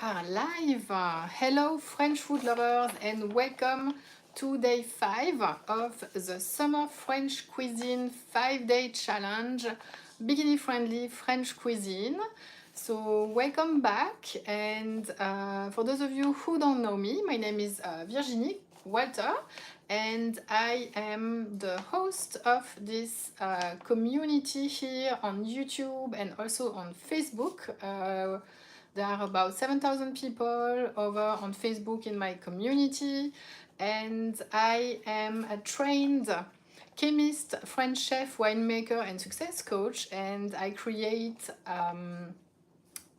are live. Hello, French food lovers, and welcome to day 5 of the Summer French Cuisine 5-day challenge, bikini friendly French cuisine. So, welcome back. And for those of you who don't know me, my name is Virginie Walter, and I am the host of this community here on YouTube and also on Facebook. There are about 7,000 people over on Facebook in my community, and I am a trained chemist, French chef, winemaker, and success coach, and I create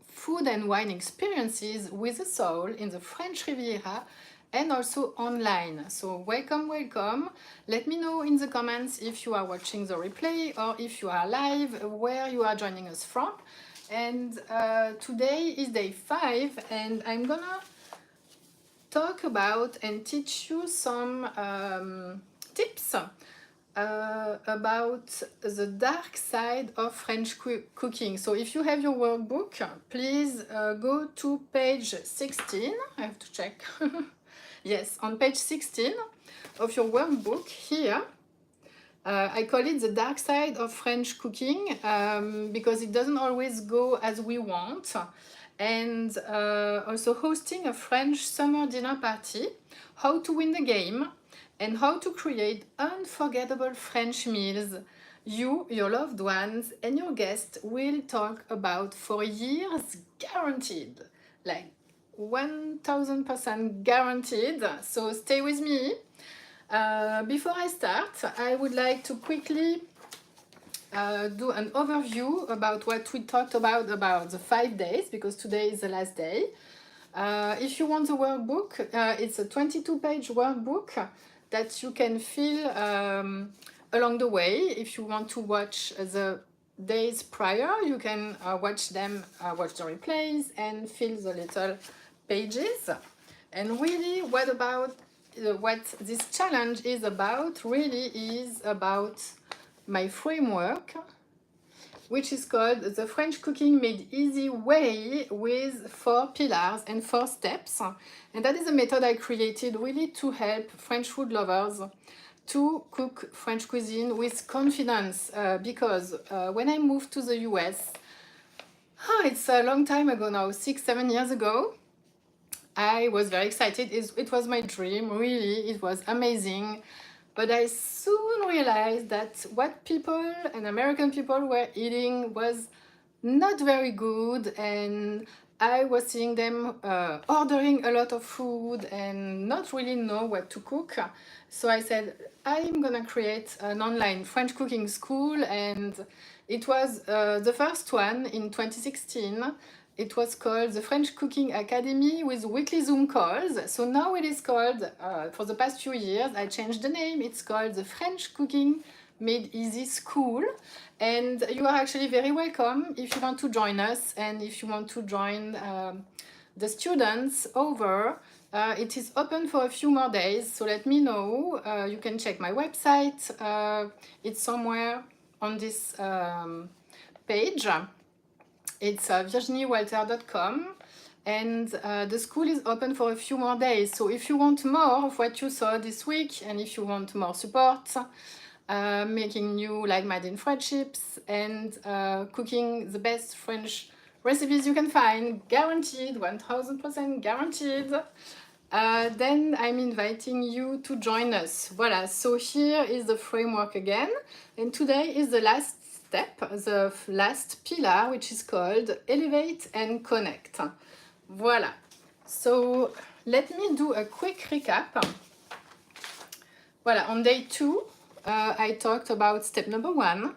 food and wine experiences with a soul in the French Riviera and also online. So welcome, welcome. Let me know in the comments if you are watching the replay or if you are live, where you are joining us from. And today is day 5, and I'm gonna talk about and teach you some tips about the dark side of French cooking. So if you have your workbook, please go to page 16. I have to check. Yes, on page 16 of your workbook here. I call it the dark side of French cooking because it doesn't always go as we want. And also hosting a French summer dinner party, how to win the game, and how to create unforgettable French meals you, your loved ones, and your guests will talk about for years, guaranteed. Like 1000% guaranteed. So stay with me. Before I start, I would like to quickly do an overview about what we talked about the 5 days, because today is the last day. If you want the workbook, it's a 22-page workbook that you can fill along the way. If you want to watch the days prior, you can watch the replays and fill the little pages. And really, what this challenge is about really is about my framework, which is called the French Cooking Made Easy Way, with 4 pillars and 4 steps. And that is a method I created really to help French food lovers to cook French cuisine with confidence, because when I moved to the US, it's a long time ago now, 6-7 years ago, I was very excited. It was my dream, really. It was amazing. But I soon realized that what people and American people were eating was not very good, and I was seeing them ordering a lot of food and not really know what to cook. So I said, I'm gonna create an online French cooking school, and it was the first one in 2016. It was called the French Cooking Academy with weekly Zoom calls. So now it is called, for the past few years, I changed the name. It's called the French Cooking Made Easy School. And you are actually very welcome if you want to join us, and if you want to join the students over. It is open for a few more days, so let me know. You can check my website. It's somewhere on this page. It's virginiewalter.com, and the school is open for a few more days. So if you want more of what you saw this week, and if you want more support, making new like-minded friendships, and cooking the best French recipes you can find, guaranteed, 1000% guaranteed, then I'm inviting you to join us. Voila, so here is the framework again, and today is the last step, the last pillar, which is called Elevate and Connect. Voila. So let me do a quick recap. Voila, on day 2, I talked about step number 1.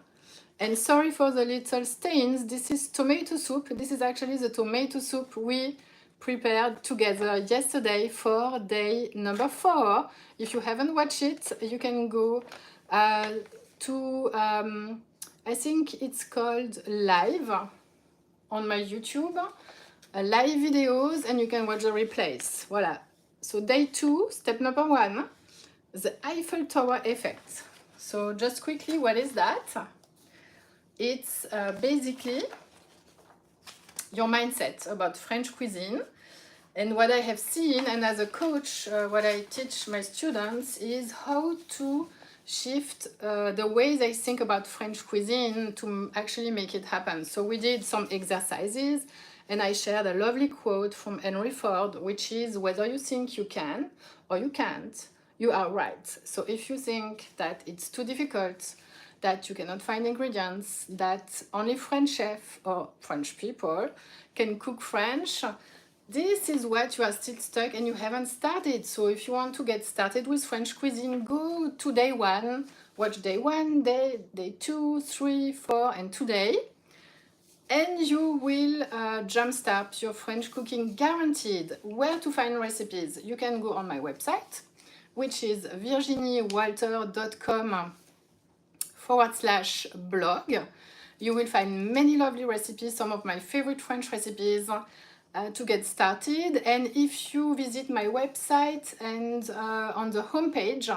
And sorry for the little stains. This is tomato soup. This is actually the tomato soup we prepared together yesterday for day number 4. If you haven't watched it, you can go to I think it's called live on my YouTube, live videos, and you can watch the replays. Voila. So day 2, step number 1, the Eiffel Tower effect. So just quickly, what is that? It's basically your mindset about French cuisine. And what I have seen, and as a coach, what I teach my students is how to shift the way they think about French cuisine to actually make it happen. So we did some exercises, and I shared a lovely quote from Henry Ford, which is, whether you think you can or you can't, you are right. So if you think that it's too difficult, that you cannot find ingredients, that only French chefs or French people can cook French, this is what you are still stuck and you haven't started. So if you want to get started with French cuisine, go to day 1, watch day 1, day 2, 3, 4, and today. And you will jumpstart your French cooking guaranteed. Where to find recipes? You can go on my website, which is virginiewalter.com/blog. You will find many lovely recipes, some of my favorite French recipes to get started. And if you visit my website and on the homepage,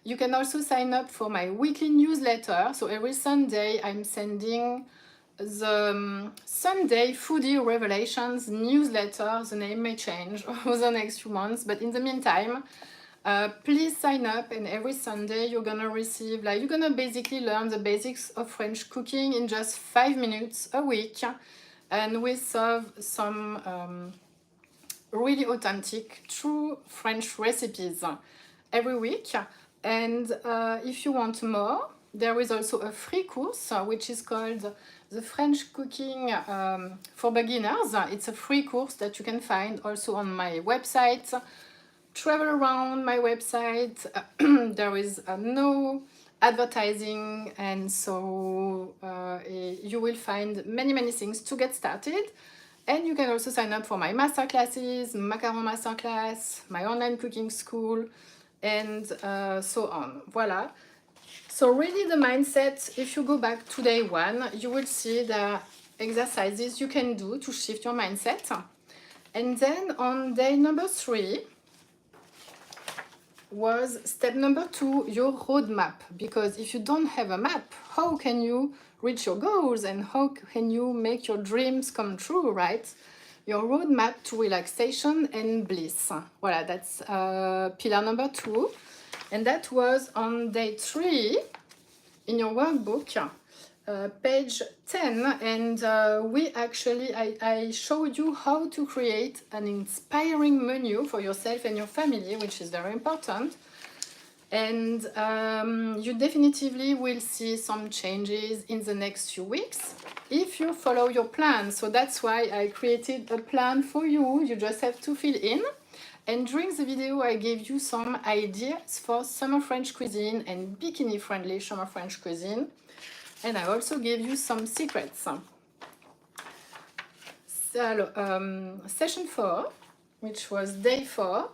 you can also sign up for my weekly newsletter. So every Sunday I'm sending the Sunday Foodie Revelations newsletter. The name may change over the next few months, but in the meantime, please sign up, and every Sunday you're gonna receive, you're gonna basically learn the basics of French cooking in just 5 minutes a week, and we serve some really authentic, true French recipes every week. And if you want more, there is also a free course which is called the French Cooking for Beginners. It's a free course that you can find also on my website. Travel around my website. There is no advertising, and so you will find many things to get started. And you can also sign up for my masterclasses, macaron masterclass, my online cooking school, and so on. Voila. So really the mindset, if you go back to day 1, you will see the exercises you can do to shift your mindset. And then on day number 3 was step number 2, your roadmap. Because if you don't have a map, how can you reach your goals and how can you make your dreams come true, right? Your roadmap to relaxation and bliss. Voila, that's pillar number 2. And that was on day 3 in your workbook, page 10. And I showed you how to create an inspiring menu for yourself and your family, which is very important. And you definitively will see some changes in the next few weeks if you follow your plan. So that's why I created a plan for you. You just have to fill in. And during the video, I gave you some ideas for summer French cuisine and bikini-friendly summer French cuisine. And I also gave you some secrets. So, session 4, which was day 4,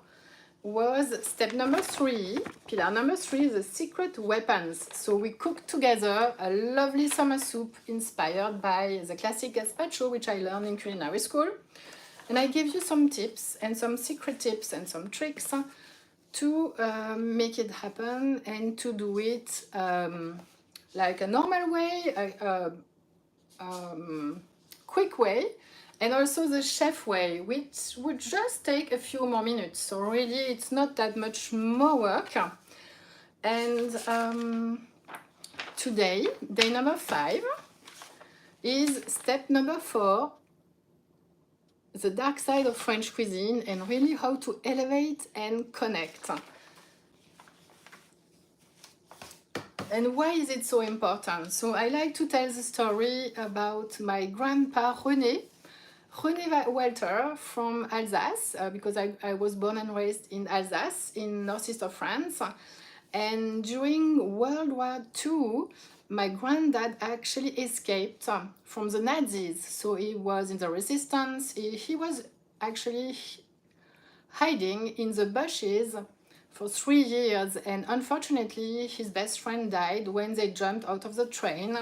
was step number 3, pillar number 3, the secret weapons. So we cooked together a lovely summer soup inspired by the classic gazpacho, which I learned in culinary school. And I gave you some tips and some secret tips and some tricks to make it happen and to do it like a normal way, a quick way, and also the chef way, which would just take a few more minutes. So really, it's not that much more work. And today, day number 5, is step number 4, the dark side of French cuisine, and really how to elevate and connect. And why is it so important? So I like to tell the story about my grandpa Virginie Walter from Alsace, because I was born and raised in Alsace, in northeast of France. And during World War II, my granddad actually escaped from the Nazis. So he was in the resistance. He was actually hiding in the bushes for 3 years, and unfortunately his best friend died when they jumped out of the train.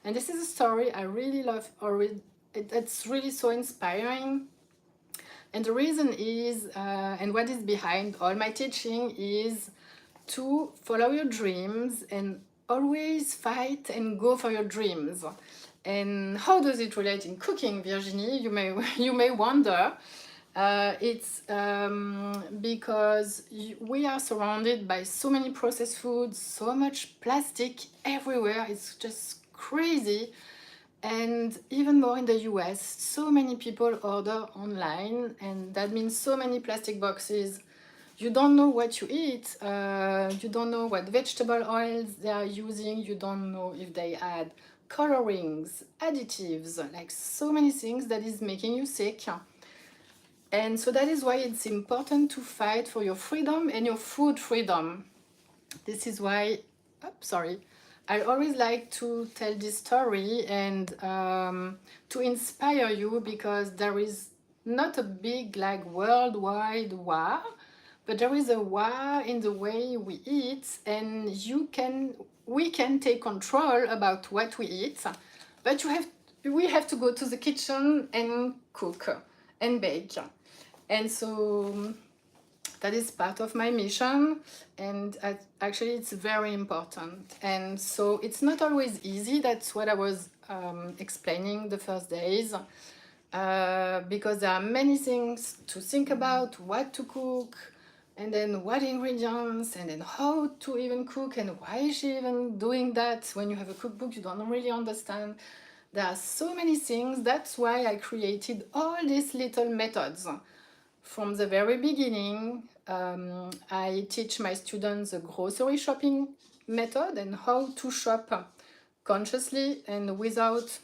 And this is a story I really love. It's really so inspiring. And the reason is, and what is behind all my teaching, is to follow your dreams and always fight and go for your dreams. And how does it relate in cooking, Virginie? You may wonder. It's because we are surrounded by so many processed foods, so much plastic everywhere. It's just crazy. And even more in the US, so many people order online, and that means so many plastic boxes. You don't know what you eat. You don't know what vegetable oils they are using. You don't know if they add colorings, additives, like so many things that is making you sick. And so that is why it's important to fight for your freedom and your food freedom. This is why, sorry, I always like to tell this story and to inspire you, because there is not a big like worldwide war, but there is a war in the way we eat, and we can take control about what we eat, but we have to go to the kitchen and cook and bake. And so that is part of my mission, and actually it's very important. And so it's not always easy. That's what I was explaining the first days, because there are many things to think about, what to cook, and then what ingredients, and then how to even cook, and why is she even doing that. When you have a cookbook, you don't really understand. There are so many things. That's why I created all these little methods. From the very beginning, I teach my students the grocery shopping method and how to shop consciously and without,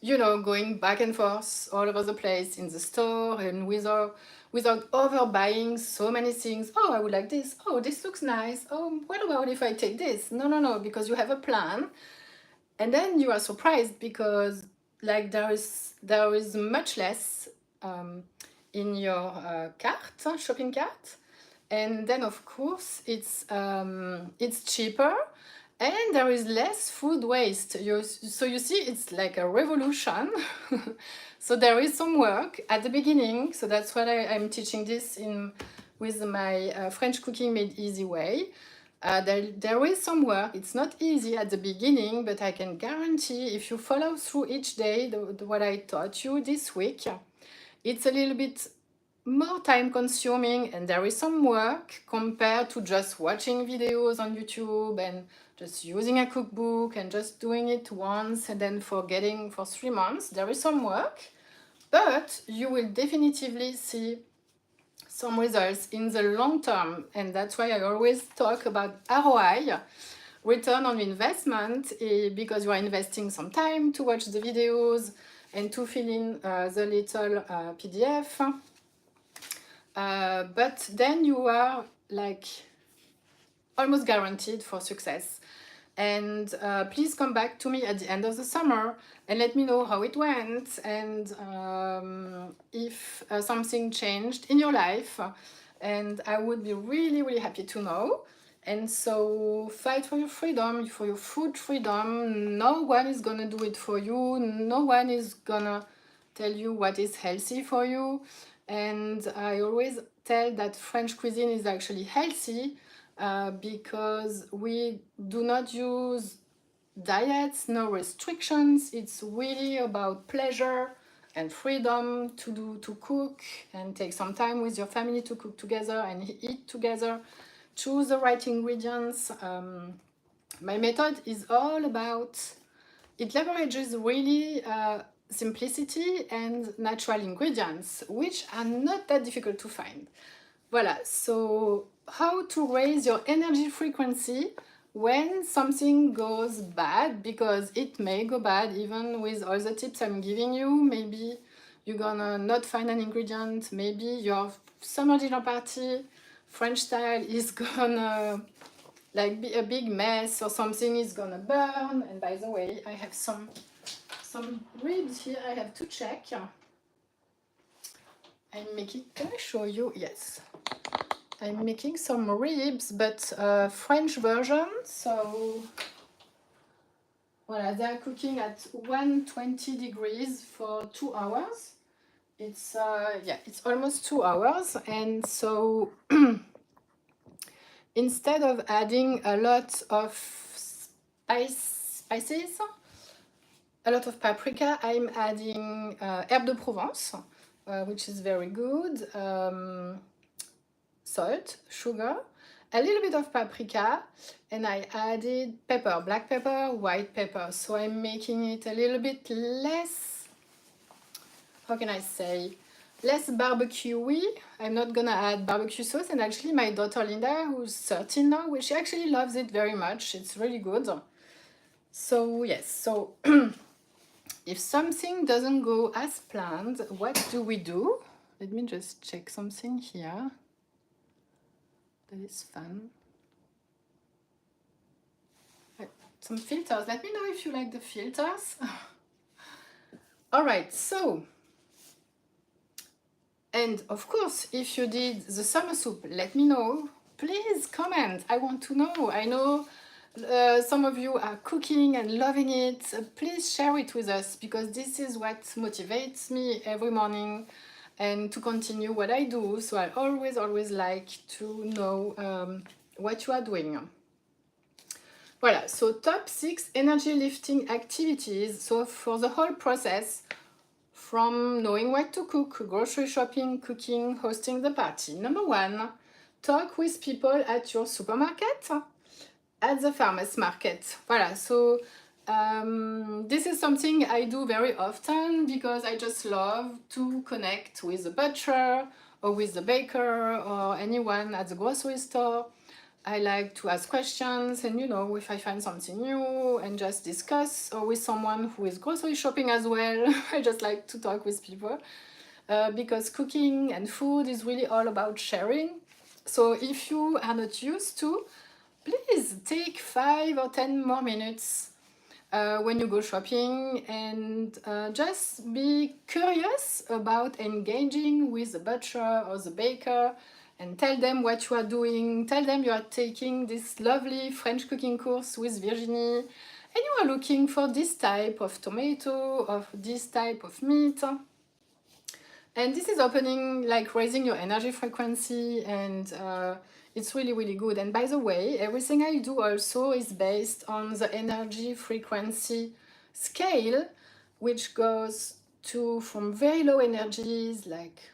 going back and forth all over the place in the store, and without overbuying so many things. Oh, I would like this. Oh, this looks nice. Oh, what about if I take this? No, because you have a plan. And then you are surprised, because like there is much less in your shopping cart, and then of course it's cheaper, and there is less food waste. So you see, it's like a revolution. So there is some work at the beginning. So that's what I'm teaching this with my French Cooking Made Easy way. There is some work. It's not easy at the beginning, but I can guarantee if you follow through each day what I taught you this week, it's a little bit more time consuming, and there is some work compared to just watching videos on YouTube and just using a cookbook and just doing it once and then forgetting for 3 months. There is some work, but you will definitively see some results in the long term. And that's why I always talk about ROI, return on investment, because you are investing some time to watch the videos and to fill in the little PDF. But then you are like almost guaranteed for success. And please come back to me at the end of the summer and let me know how it went, and if something changed in your life. And I would be really, really happy to know. And so fight for your freedom, for your food freedom. No one is gonna do it for you. No one is gonna tell you what is healthy for you. And I always tell that French cuisine is actually healthy, because we do not use diets, no restrictions. It's really about pleasure and freedom to cook and take some time with your family to cook together and eat together. Choose the right ingredients. My method is all about, it leverages really simplicity and natural ingredients, which are not that difficult to find. Voila, so how to raise your energy frequency when something goes bad, because it may go bad even with all the tips I'm giving you. Maybe you're gonna not find an ingredient, maybe your summer dinner party, French style, is gonna like be a big mess, or something is gonna burn. And by the way, I have some ribs here I have to check. I'm making, can I show you? Yes. I'm making some ribs, but French version. So, voilà, they're cooking at 120 degrees for 2 hours. It's it's almost 2 hours, and so instead of adding a lot of spices, a lot of paprika. I'm adding herbe de Provence, which is very good. Salt, sugar, a little bit of paprika, and I added pepper, black pepper, white pepper. So I'm making it a little bit less, how can I say, less barbecue-y. I'm not gonna add barbecue sauce, and actually my daughter Linda, who's 13 now, she actually loves it very much. It's really good. So yes, so if something doesn't go as planned, what do we do? Let me just check something here. That is fun. Some filters. Let me know if you like the filters. All right, so, and of course, if you did the summer soup, let me know. Please comment. I want to know. I know some of you are cooking and loving it. Please share it with us, because this is what motivates me every morning and to continue what I do. So I always like to know what you are doing. Voilà, so top 6 energy lifting activities. So for the whole process, from knowing what to cook, grocery shopping, cooking, hosting the party. Number 1, talk with people at your supermarket, at the farmer's market. Voilà, so this is something I do very often because I just love to connect with the butcher or with the baker or anyone at the grocery store. I like to ask questions and, you know, if I find something new and just discuss, or with someone who is grocery shopping as well. I just like to talk with people because cooking and food is really all about sharing. So if you are not used to, please take 5 or 10 more minutes when you go shopping and just be curious about engaging with the butcher or the baker and tell them what you are doing. Tell them you are taking this lovely French cooking course with Virginie and you are looking for this type of tomato or this type of meat. And this is opening, like raising your energy frequency, and it's really good. And by the way, everything I do also is based on the energy frequency scale, which goes to from very low energies, like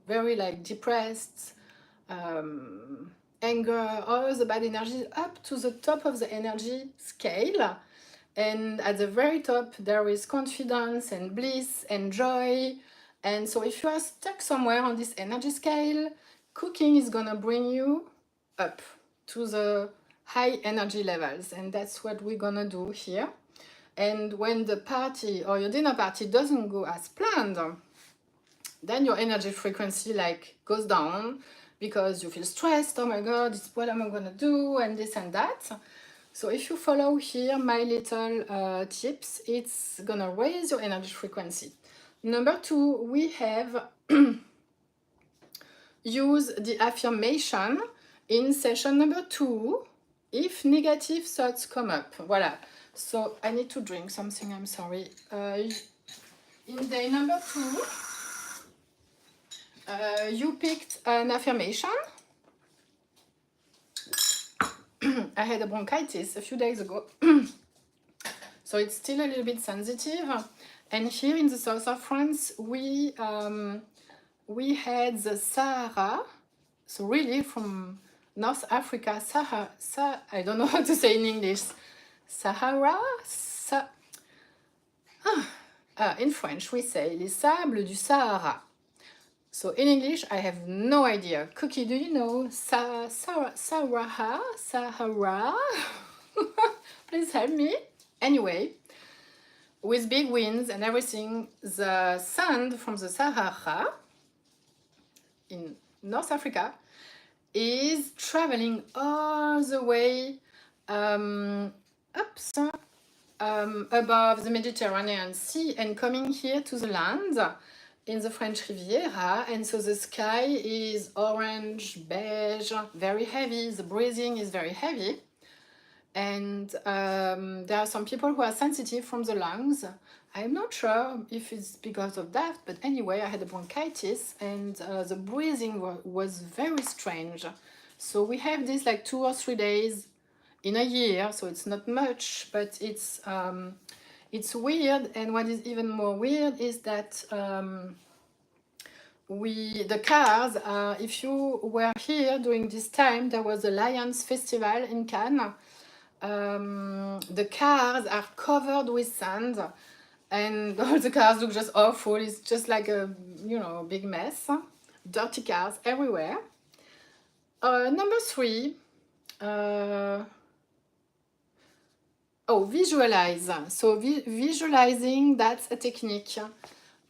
very like depressed, anger, all the bad energies, up to the top of the energy scale. And at the very top there is confidence and bliss and joy. And so if you are stuck somewhere on this energy scale, cooking is gonna bring you up to the high energy levels, and that's what we're gonna do here. And when the party or your dinner party doesn't go as planned, then your energy frequency like goes down because you feel stressed. Oh my god, it's what am I gonna do, and this and that. So if you follow here my little tips, it's gonna raise your energy frequency. Number 2, we have use the affirmation in session number 2 if negative thoughts come up. Voilà. So I need to drink something, I'm sorry. In day number 2, you picked an affirmation. I had a bronchitis a few days ago, so it's still a little bit sensitive. And here in the south of France, we had the Sahara, so really from North Africa, I don't know how to say in English, Sahara, in French we say les sables du Sahara. So in English, I have no idea. Cookie, do you know Sahara? Please help me. Anyway, with big winds and everything, the sand from the Sahara in North Africa is traveling all the way above the Mediterranean Sea and coming here to the land in the French Riviera. And so the sky is orange, beige, very heavy. The breathing is very heavy. And there are some people who are sensitive from the lungs. I'm not sure if it's because of that, but anyway, I had a bronchitis and the breathing was very strange. So we have this like 2 or 3 days in a year, so it's not much, but it's It's weird, and what is even more weird is that the cars, if you were here during this time, there was a Lions Festival in Cannes. The cars are covered with sand, and all the cars look just awful. It's just like a, big mess. Dirty cars everywhere. Number 3, visualize. So visualizing, that's a technique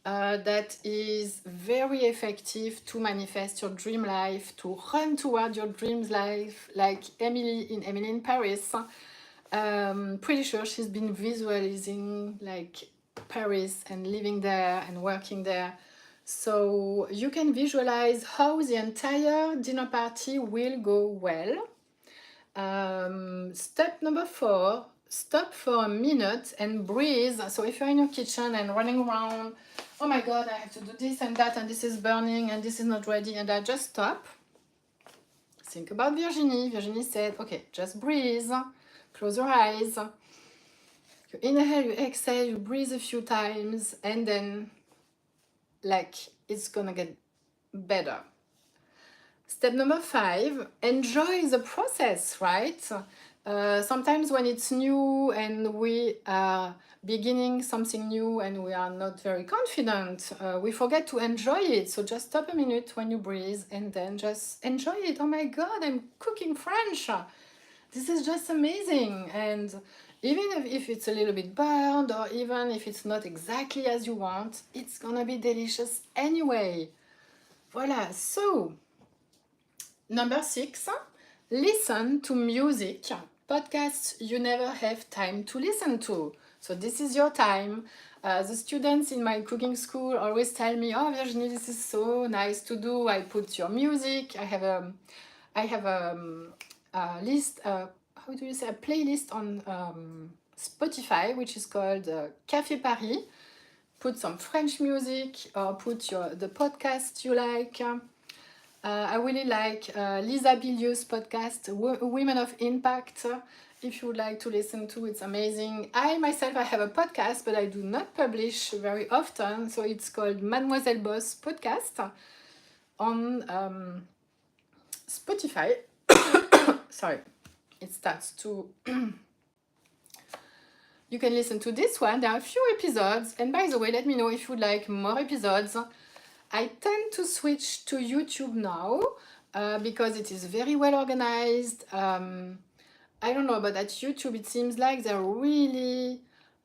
that is very effective to manifest your dream life, to run toward your dreams life, like Emily in Paris. Pretty sure she's been visualizing like Paris and living there and working there. So you can visualize how the entire dinner party will go well. Step number 4, stop for a minute and breathe. So if you're in your kitchen and running around, oh my god, I have to do this and that, and this is burning and this is not ready, and I just stop. Think about Virginie. Virginie said, okay, just breathe, close your eyes, you inhale, you exhale, you breathe a few times, and then like it's gonna get better. Step number 5, enjoy the process, right? Sometimes when it's new and we are beginning something new and we are not very confident, we forget to enjoy it. So just stop a minute when you breathe and then just enjoy it. Oh my god, I'm cooking French. This is just amazing. And even if it's a little bit burned, or even if it's not exactly as you want, it's gonna be delicious anyway. Voila. So number 6, listen to music, podcasts you never have time to listen to. So this is your time. The students in my cooking school always tell me, oh Virginie, this is so nice to do. I put your music. I have a list, how do you say, a playlist on Spotify, which is called Café Paris. Put some French music or put the podcast you like. I really like Lisa Bilieu's podcast, Women of Impact. If you would like to listen to, it's amazing. I myself, I have a podcast, but I do not publish very often. So it's called Mademoiselle Boss Podcast on Spotify. Sorry, it starts to... You can listen to this one. There are a few episodes. And by the way, let me know if you would like more episodes. I tend to switch to YouTube now because it is very well organized. I don't know about that YouTube. It seems like they really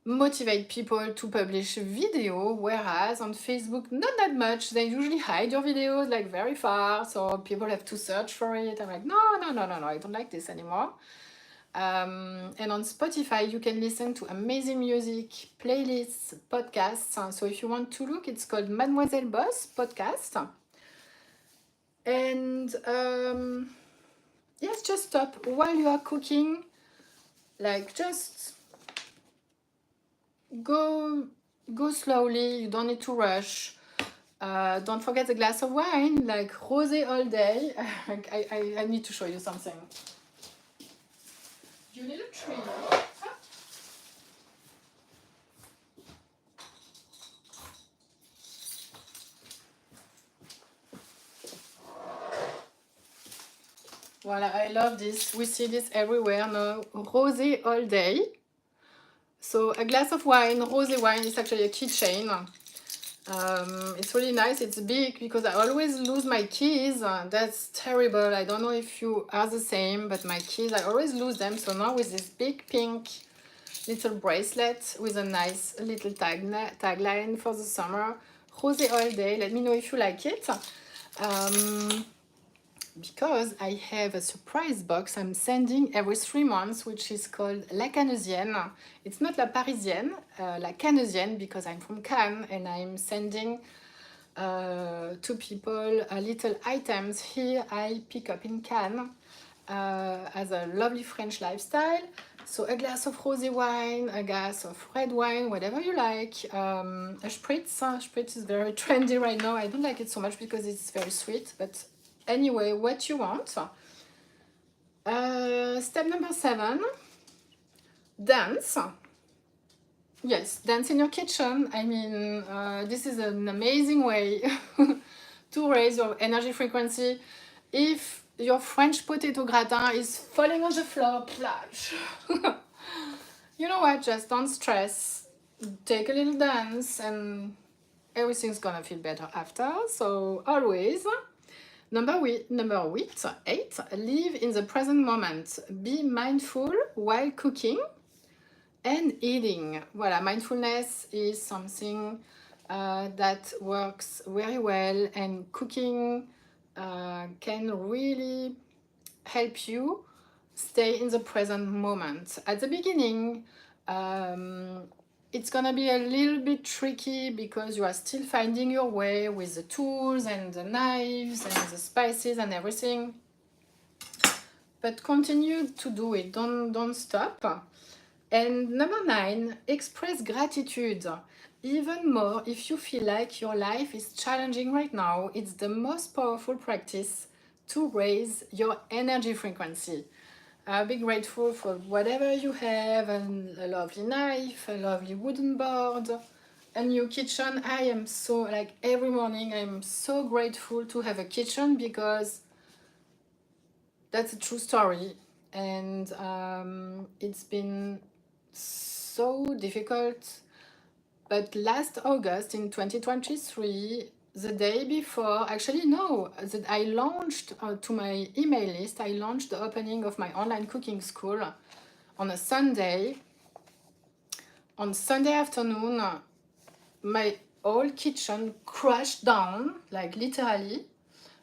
motivate people to publish video, whereas on Facebook, not that much. They usually hide your videos like very far, so people have to search for it. I'm like, no, I don't like this anymore. And on Spotify, you can listen to amazing music, playlists, podcasts. So if you want to look, it's called Mademoiselle Boss Podcast. And yes, just stop while you are cooking. Like, just go slowly. You don't need to rush. Don't forget a glass of wine, like rosé all day. I need to show you something. You need a tree. Voila, I love this. We see this everywhere now. Rosé all day. So a glass of wine, rosé wine, is actually a keychain. It's really nice. It's big because I always lose my keys. That's terrible. I don't know if you are the same, but my keys, I always lose them. So now with this big pink little bracelet with a nice little tagline for the summer, rosé all day. Let me know if you like it. Because I have a surprise box I'm sending every 3 months, which is called La Canesienne. It's not La Parisienne, La Canesienne, because I'm from Cannes and I'm sending to people little items here I pick up in Cannes as a lovely French lifestyle. So a glass of rosé wine, a glass of red wine, whatever you like. A spritz. Spritz is very trendy right now. I don't like it so much because it's very sweet, but anyway, what you want. Step number 7, dance. yes, dance in your kitchen. I mean, this is an amazing way to raise your energy frequency. If your French potato gratin is falling on the floor, plage. You know what? Just don't stress. Take a little dance, and everything's gonna feel better after. So always. Number eight, live in the present moment. Be mindful while cooking and eating. Voilà, mindfulness is something that works very well, and cooking can really help you stay in the present moment. At the beginning, it's gonna be a little bit tricky because you are still finding your way with the tools and the knives and the spices and everything. But continue to do it. Don't stop. And number 9, express gratitude. Even more if you feel like your life is challenging right now, it's the most powerful practice to raise your energy frequency. Be grateful for whatever you have, and a lovely knife, a lovely wooden board, a new kitchen. I am so, like, every morning I'm so grateful to have a kitchen, because that's a true story. And it's been so difficult. But last August in 2023, the day before, actually, no, that I launched to my email list, I launched the opening of my online cooking school on a Sunday. On Sunday afternoon, my whole kitchen crashed down, like literally.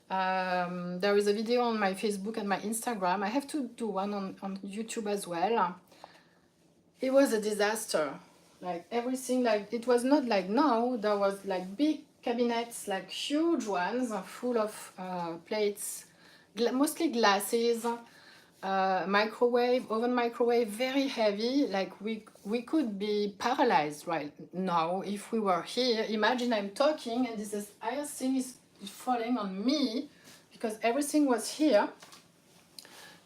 There is a video on my Facebook and my Instagram. I have to do one on YouTube as well. It was a disaster. Like everything, like it was not like now. There was like big cabinets, like huge ones, full of plates, mostly glasses, microwave, oven microwave, very heavy. Like we could be paralyzed right now if we were here. Imagine I'm talking and this entire thing is falling on me, because everything was here,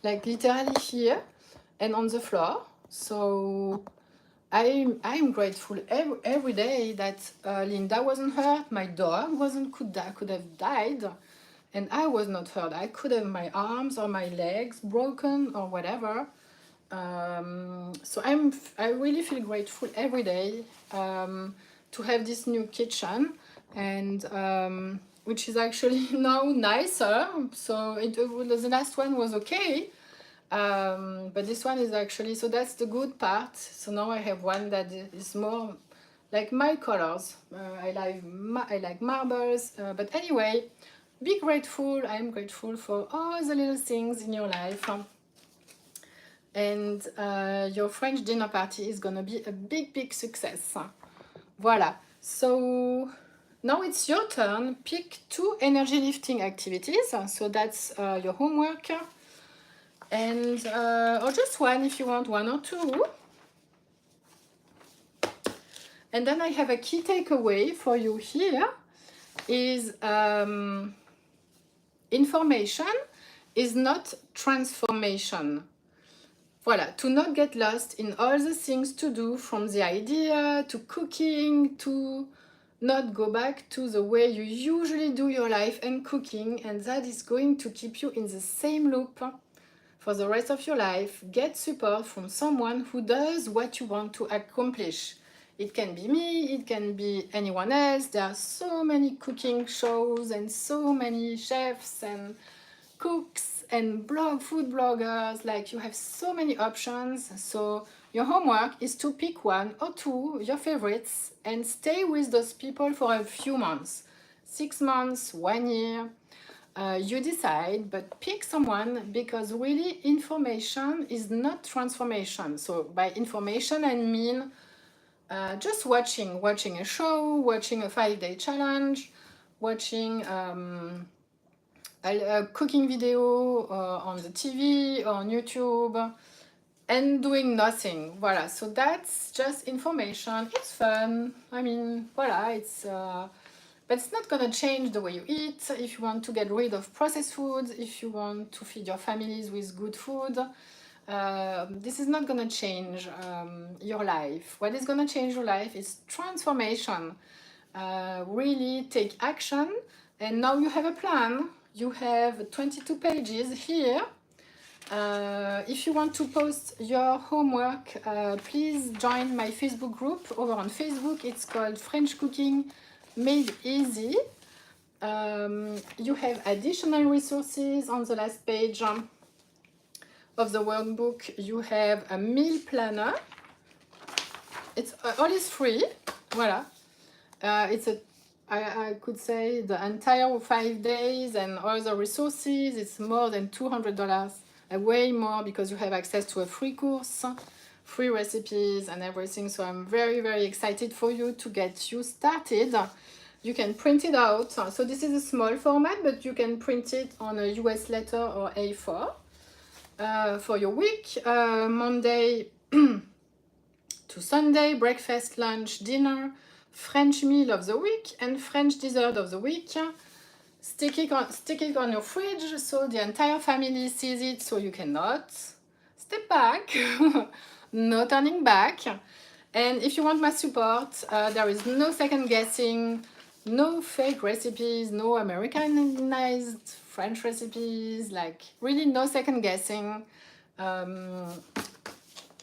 like literally here and on the floor. So I'm grateful every day that Linda wasn't hurt, my dog could have died, and I was not hurt. I could have my arms or my legs broken or whatever. So I really feel grateful every day to have this new kitchen, and which is actually now nicer. So the last one was okay. But this one is actually, so that's the good part. So now I have one that is more like my colors. I like marbles. But anyway, be grateful. I'm grateful for all the little things in your life. And your French dinner party is gonna be a big success. Voilà. So now it's your turn. Pick 2 energy lifting activities. So that's your homework. And or just one if you want, 1 or 2. And then I have a key takeaway for you here is information is not transformation. Voilà, to not get lost in all the things to do, from the idea to cooking, to not go back to the way you usually do your life and cooking, and that is going to keep you in the same loop for the rest of your life. Get support from someone who does what you want to accomplish. It can be me, it can be anyone else. There are so many cooking shows and so many chefs and cooks and food bloggers. Like, you have so many options. So your homework is to pick 1 or 2, your favorites, and stay with those people for a few months, 6 months, 1 year. You decide, but pick someone, because really information is not transformation. So by information I mean just watching a show, watching a 5-day challenge, watching a cooking video on the TV or on YouTube, and doing nothing. Voilà, so that's just information. It's fun. I mean, voilà, it's but it's not gonna change the way you eat. If you want to get rid of processed foods, if you want to feed your families with good food, this is not gonna change your life. What is gonna change your life is transformation. Really take action, and now you have a plan. You have 22 pages here. If you want to post your homework, please join my Facebook group over on Facebook. It's called French Cooking Made Easy. You have additional resources on the last page of the workbook. You have a meal planner. It's all is free. Voilà. It's a I could say the entire 5 days and all the resources. It's more than $200. Way more, because you have access to a free course, free recipes and everything. So I'm very, very excited for you to get you started. You can print it out. So this is a small format, but you can print it on a US letter or A4 for your week. Monday to Sunday, breakfast, lunch, dinner, French meal of the week and French dessert of the week. Stick it on your fridge so the entire family sees it, so you cannot step back. No turning back. And if you want my support, there is no second guessing, no fake recipes, no Americanized French recipes, like really no second guessing.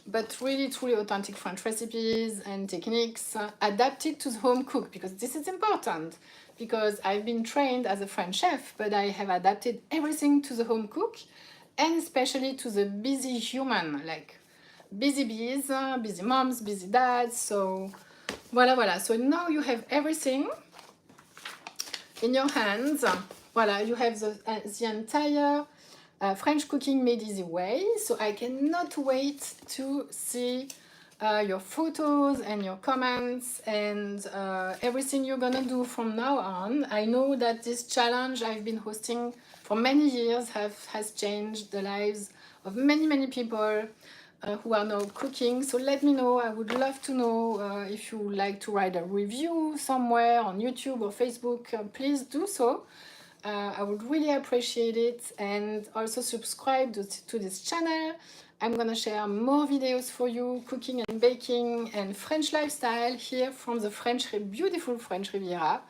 But really truly authentic French recipes and techniques adapted to the home cook, because this is important, because I've been trained as a French chef, but I have adapted everything to the home cook, and especially to the busy human, like busy bees, busy moms, busy dads. So voila. So now you have everything in your hands. Voila, you have the entire French Cooking Made Easy way. So I cannot wait to see your photos and your comments and everything you're gonna do from now on. I know that this challenge I've been hosting for many years has changed the lives of many people who are now cooking. So let me know. I would love to know if you would like to write a review somewhere on YouTube or Facebook. Please do so. I would really appreciate it, and also subscribe to this channel. I'm gonna share more videos for you, cooking and baking and French lifestyle here from the beautiful French Riviera.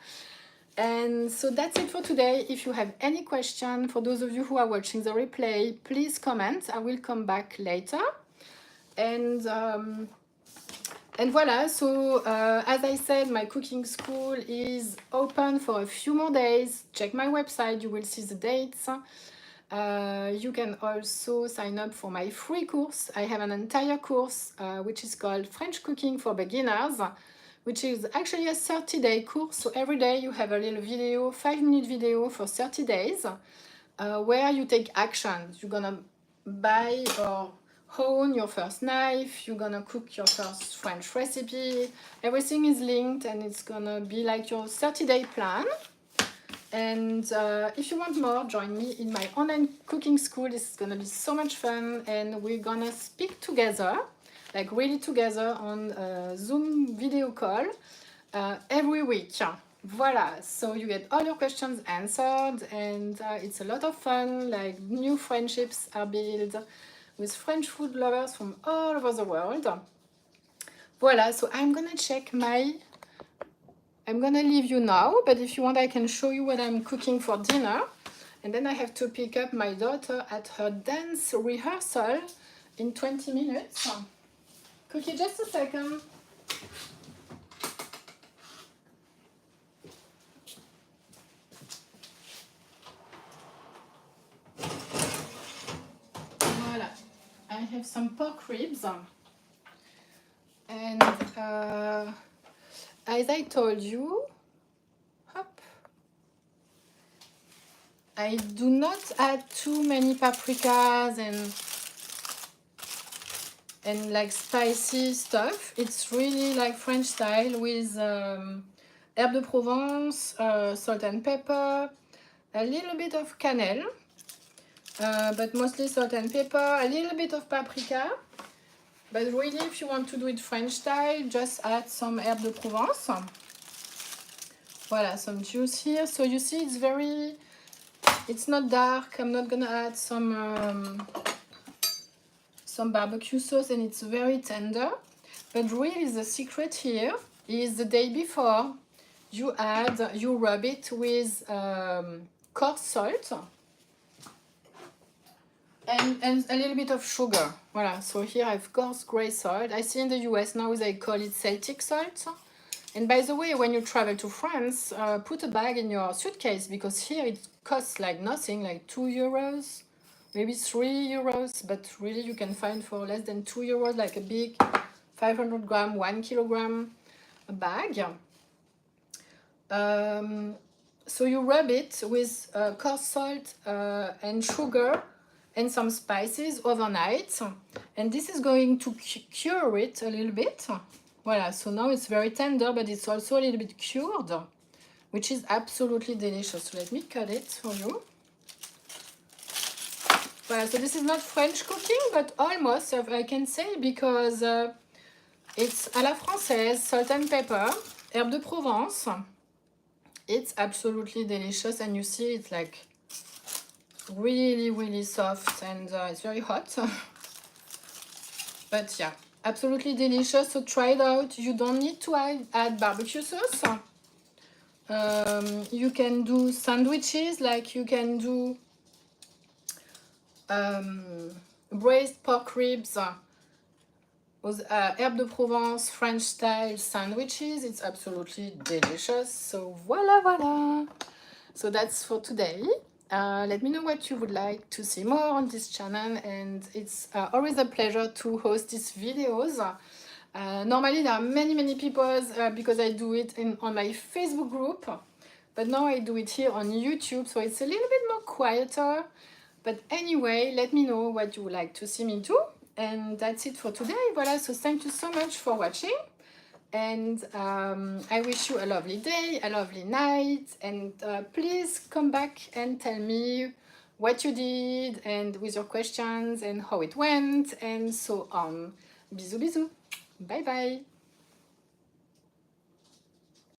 And so that's it for today. If you have any question, for those of you who are watching the replay, please comment. I will come back later. And voila, so as I said, my cooking school is open for a few more days. Check my website, you will see the dates. You can also sign up for my free course. I have an entire course which is called French Cooking for Beginners, which is actually a 30-day course. So every day you have a little video, 5-minute video for 30 days, where you take action. You're gonna buy or hone your first knife, you're gonna cook your first French recipe. Everything is linked, and it's gonna be like your 30-day plan. And if you want more, join me in my online cooking school. This is gonna be so much fun, and we're gonna speak together, like really together, on a Zoom video call every week. Voila, so you get all your questions answered, and it's a lot of fun. Like, new friendships are built with French food lovers from all over the world. Voila, so I'm gonna leave you now, but if you want, I can show you what I'm cooking for dinner. And then I have to pick up my daughter at her dance rehearsal in 20 minutes. Cookie, just a second. Voila, I have some pork ribs. And as I told you, I do not add too many paprikas and like spicy stuff. It's really like French style with herbe de Provence, salt and pepper, a little bit of cannelle, but mostly salt and pepper, a little bit of paprika. But really, if you want to do it French style, just add some herbe de Provence. Voila, some juice here. So you see, it's not dark. I'm not gonna add some some barbecue sauce and it's very tender. But really the secret here is the day before you rub it with coarse salt and a little bit of sugar. Voilà, so here I've coarse grey salt. I see in the US now they call it Celtic salt. And by the way, when you travel to France, put a bag in your suitcase because here it costs like nothing, like 2 euros, maybe 3 euros, but really you can find for less than 2 euros, like a big 500 gram, 1 kilogram bag. So you rub it with coarse salt and sugar and some spices overnight, and this is going to cure it a little bit. Voilà, so now it's very tender, but it's also a little bit cured, which is absolutely delicious. So let me cut it for you. Voilà, so this is not French cooking, but almost, I can say, because it's à la française, salt and pepper, herbe de Provence. It's absolutely delicious, and you see it's like really, really soft, and it's very hot. But yeah, absolutely delicious, so try it out. You don't need to add barbecue sauce. You can do sandwiches, like you can do braised pork ribs with herbe de Provence French style sandwiches. It's absolutely delicious. So voila. So that's for today. Let me know what you would like to see more on this channel, and it's always a pleasure to host these videos. Normally there are many people because I do it on my Facebook group, but now I do it here on YouTube, so it's a little bit more quieter. But anyway, let me know what you would like to see me do, and that's it for today. Voilà, so thank you so much for watching, and I wish you a lovely day, a lovely night, and please come back and tell me what you did and with your questions and how it went and so on. Bisous. Bye bye.